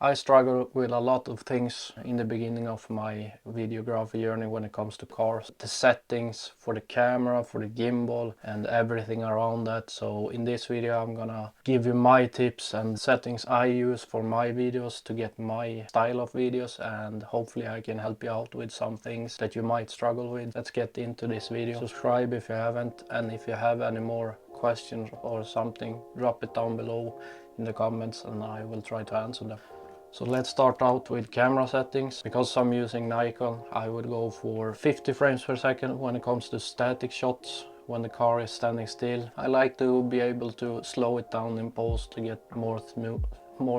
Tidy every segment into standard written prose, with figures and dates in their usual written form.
I struggle with a lot of things in the beginning of my videography journey when it comes to cars. The settings for the camera, for the gimbal and everything around that. So in this video I'm gonna give you my tips and settings I use for my videos to get my style of videos, and hopefully I can help you out with some things that you might struggle with. Let's get into this video. Subscribe if you haven't, and if you have any more questions or something, drop it down below in the comments and I will try to answer them. So let's start out with camera settings. Because I'm using Nikon, I would go for 50 frames per second when it comes to static shots when the car is standing still. I like to be able to slow it down in post to get more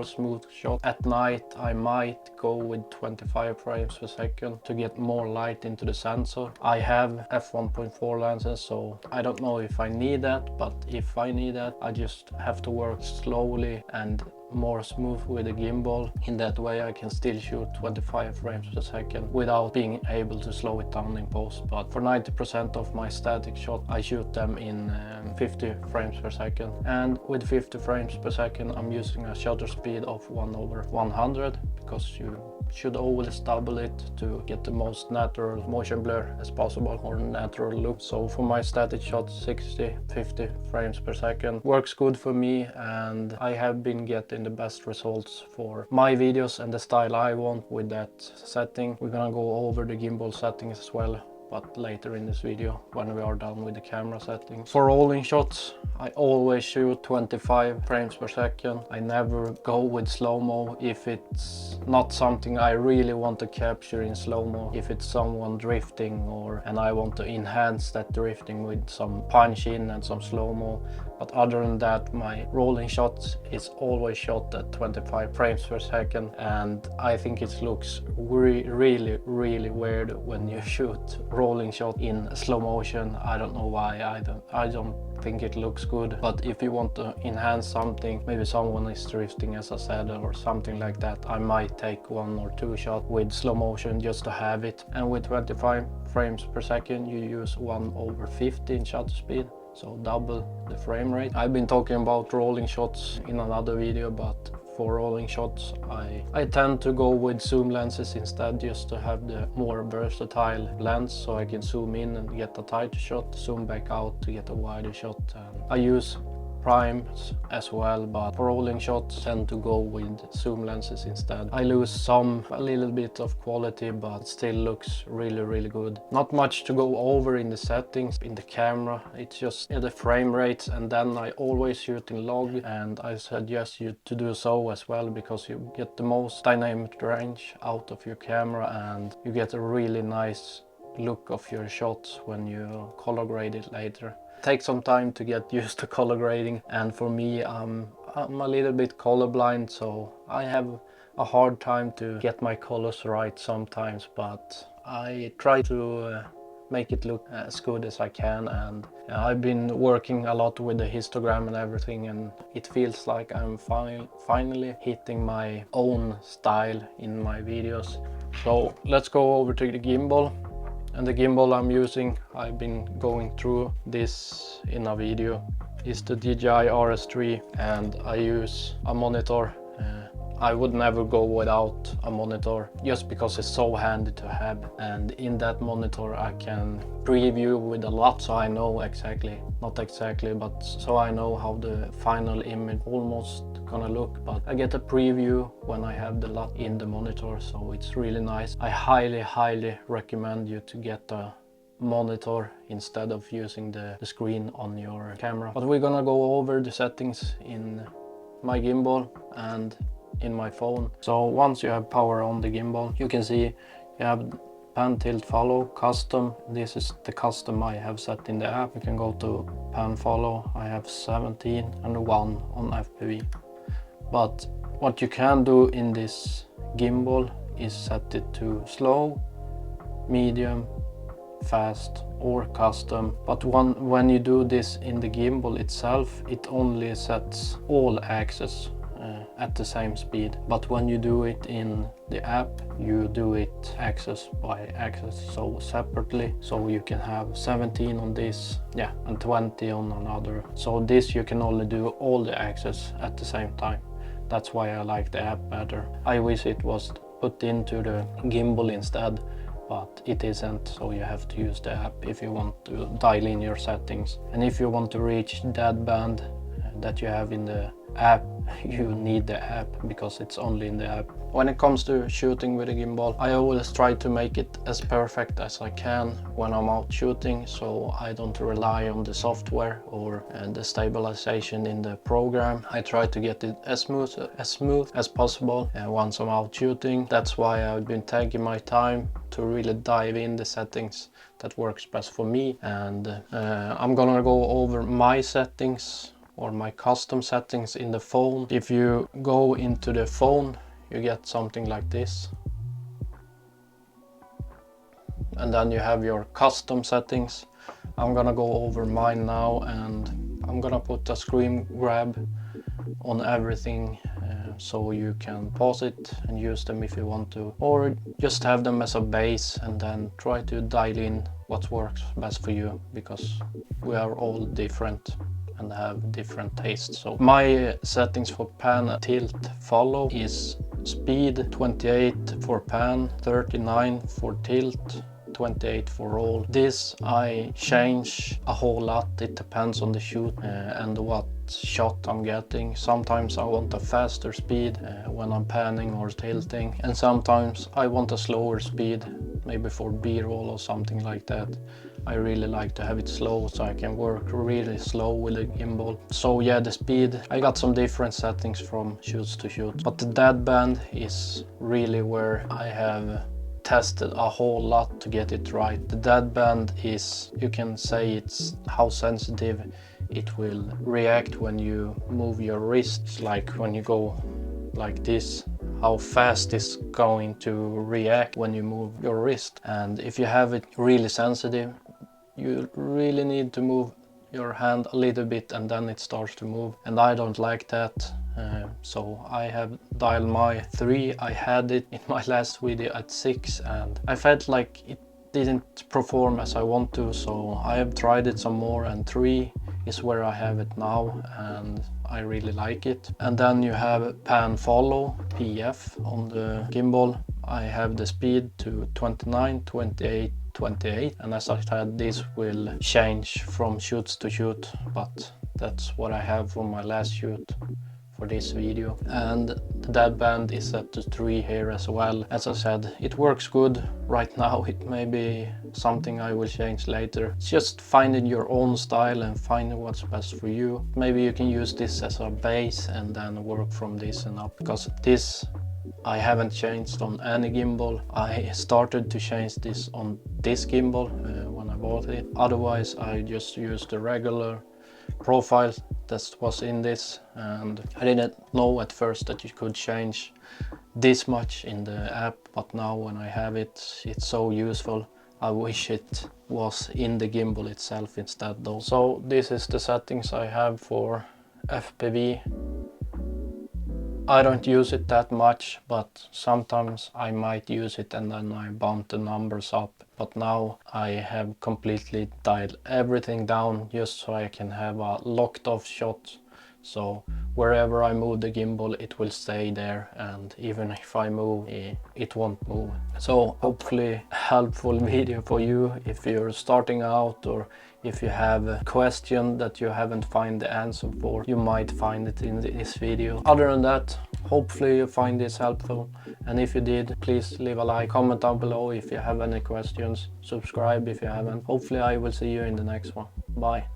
smooth shot. At night I might go with 25 frames per second to get more light into the sensor. I have f1.4 lenses, so I don't know if I need that, but if I need that I just have to work slowly and more smooth with the gimbal. In that way I can still shoot 25 frames per second without being able to slow it down in post. But for 90% of my static shot I shoot them in 50 frames per second, and with 50 frames per second I'm using a shutter speed of 1/100 because you should always double it to get the most natural motion blur as possible, or natural look. So for my static shots 50 frames per second works good for me, and I have been getting the best results for my videos and the style I want with that setting. We're gonna go over the gimbal settings as well, but later in this video when we are done with the camera settings. For rolling shots I always shoot 25 frames per second. I never go with slow-mo if it's not something I really want to capture in slow-mo. If it's someone drifting and I want to enhance that drifting with some punch in and some slow-mo. But other than that, my rolling shots is always shot at 25 frames per second, and I think it looks really weird when you shoot rolling shot in slow motion. I don't know why. I don't think it looks good. But if you want to enhance something, maybe someone is drifting as I said or something like that, I might take 1 or 2 shots with slow motion just to have it. And with 25 frames per second you use 1/50 in shutter speed, so double the frame rate. I've been talking about rolling shots in another video, but for rolling shots I tend to go with zoom lenses instead, just to have the more versatile lens, so I can zoom in and get a tighter shot, zoom back out to get a wider shot. And I use primes as well, but for rolling shots tend to go with zoom lenses instead. I lose a little bit of quality, but still looks really good. Not much to go over in the settings in the camera. It's just the frame rates, and then I always shoot in log, and I suggest you to do so as well, because you get the most dynamic range out of your camera and you get a really nice look of your shots when you color grade it later. Take some time to get used to color grading, and for me I'm a little bit colorblind, so I have a hard time to get my colors right sometimes, but I try to make it look as good as I can. And I've been working a lot with the histogram and everything, and it feels like I'm finally hitting my own style in my videos. So let's go over to the gimbal. And the gimbal I'm using, I've been going through this in a video, is the DJI RS3, and I use a monitor. I would never go without a monitor just because it's so handy to have, and in that monitor I can preview with a lot, so I know not exactly, but so I know how the final image almost gonna look. But I get a preview when I have the lot in the monitor, so it's really nice. I highly recommend you to get a monitor instead of using the screen on your camera. But we're gonna go over the settings in my gimbal and in my phone. So once you have power on the gimbal, you can see you have pan, tilt, follow, custom. This is the custom I have set in the app. You can go to pan, follow. I have 17 and 1 on FPV. But what you can do in this gimbal is set it to slow, medium, fast or custom. But when you do this in the gimbal itself, it only sets all axes at the same speed. But when you do it in the app, you do it axis by axis, so separately. So you can have 17 on this, and 20 on another. So this you can only do all the axes at the same time. That's why I like the app better. I wish it was put into the gimbal instead, but it isn't, so you have to use the app if you want to dial in your settings. And if you want to reach that band that you have in the app, you need the app because it's only in the app. When it comes to shooting with a gimbal, I always try to make it as perfect as I can when I'm out shooting, so I don't rely on the software or the stabilization in the program. I try to get it as smooth as possible once I'm out shooting. That's why I've been taking my time to really dive in the settings that works best for me. And I'm gonna go over my settings or my custom settings in the phone. If you go into the phone, you get something like this. And then you have your custom settings. I'm gonna go over mine now, and I'm gonna put a screen grab on everything so you can pause it and use them if you want to, or just have them as a base and then try to dial in what works best for you, because we are all different and have different tastes. So my settings for pan, tilt, follow is speed 28 for pan, 39 for tilt, 28 for roll. This I change a whole lot. It depends on the shoot and what shot I'm getting. Sometimes I want a faster speed when I'm panning or tilting, and sometimes I want a slower speed, maybe for B-roll or something like that. I really like to have it slow so I can work really slow with the gimbal. So yeah, the speed, I got some different settings from shoots to shoot, but the dead band is really where I have tested a whole lot to get it right. The dead band is, you can say, it's how sensitive it will react when you move your wrists, like when you go like this, how fast it's going to react when you move your wrist. And if you have it really sensitive, you really need to move your hand a little bit and then it starts to move, and I don't like that. So I have dialed my 3. I had it in my last video at 6 and I felt like it didn't perform as I want to, so I have tried it some more, and 3 is where I have it now and I really like it. And then you have pan follow, PF, on the gimbal. I have the speed to 29, 28, 28, and as I said, this will change from shoots to shoot, but that's what I have for my last shoot for this video. And the dead band is set to 3 here as well. As I said, it works good right now. It may be something I will change later. It's just finding your own style and finding what's best for you. Maybe you can use this as a base and then work from this and up, because this I haven't changed on any gimbal. I started to change this on this gimbal when I bought it. Otherwise I just used the regular profile that was in this, and I didn't know at first that you could change this much in the app, but now when I have it, it's so useful. I wish it was in the gimbal itself instead though. So this is the settings I have for FPV. I don't use it that much, but sometimes I might use it and then I bump the numbers up. But now I have completely dialed everything down just so I can have a locked off shot. So wherever I move the gimbal, it will stay there, and even if I move, it won't move. So hopefully helpful video for you if you're starting out, or if you have a question that you haven't found the answer for, you might find it in this video. Other than that, hopefully you find this helpful, and if you did, please leave a like, comment down below if you have any questions, subscribe if you haven't. Hopefully I will see you in the next one. Bye.